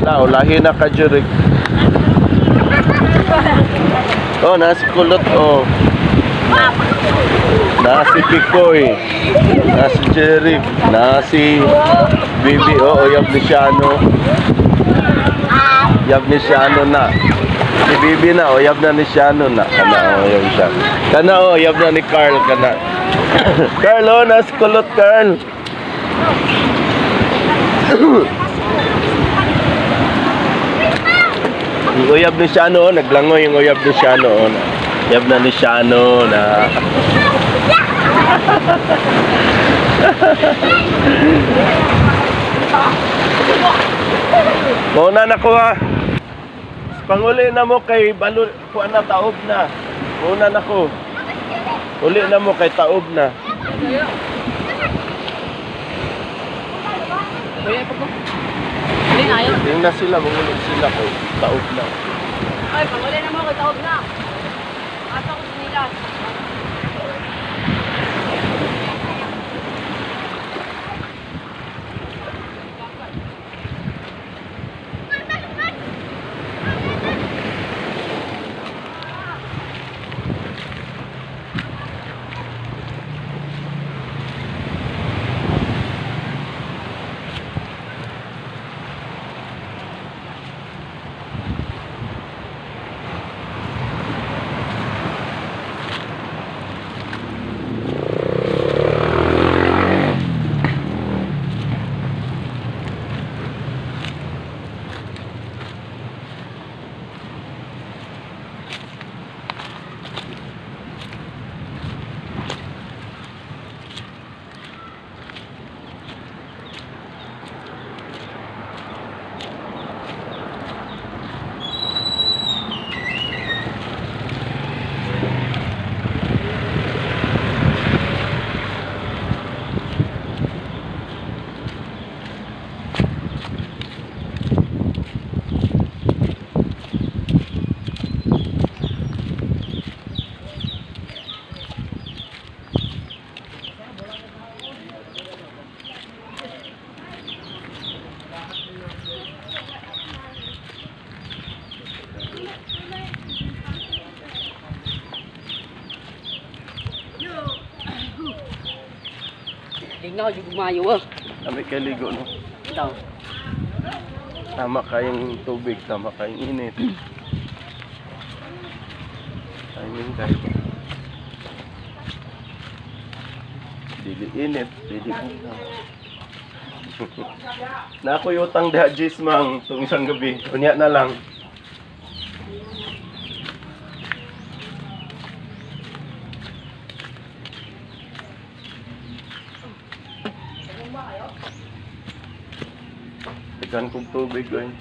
Wala, ulahin na ka, Jurik. Oh, nasi kulot, oh. Nasi Pikoy. Nasi Jurik. Nasi Bibi, oh, oyab ni Siano. Oyab ni Siano na. Si Bibi na, oyab na ni Siano na. Kana, oyab siya. Kana, oyab na ni Carl, kana. Carl, oh, nasi kulot, Carl. Yung uyab ni Siano, naglangoy yung uyab ni Siano. Uyab na ni Siano na. Muna na ko ha. Panguli na mo kay balon, kuan na taob na. Muna na ko. Uli na mo kay taob na. Tingnan na sila, mangulog sila ko. Taob na. Ay, panguli na mo, taob na. Asa ko nila. Tingnan ko yung bumayo ah. Kami kay ligo no. Ito. Tama kayong tubig, tama kayong init. Timing kayo. Dili init, dili mo. Na ako utang diha Jis mang tung isang gabi. Unya na lang. Tekan kong tubig, guys.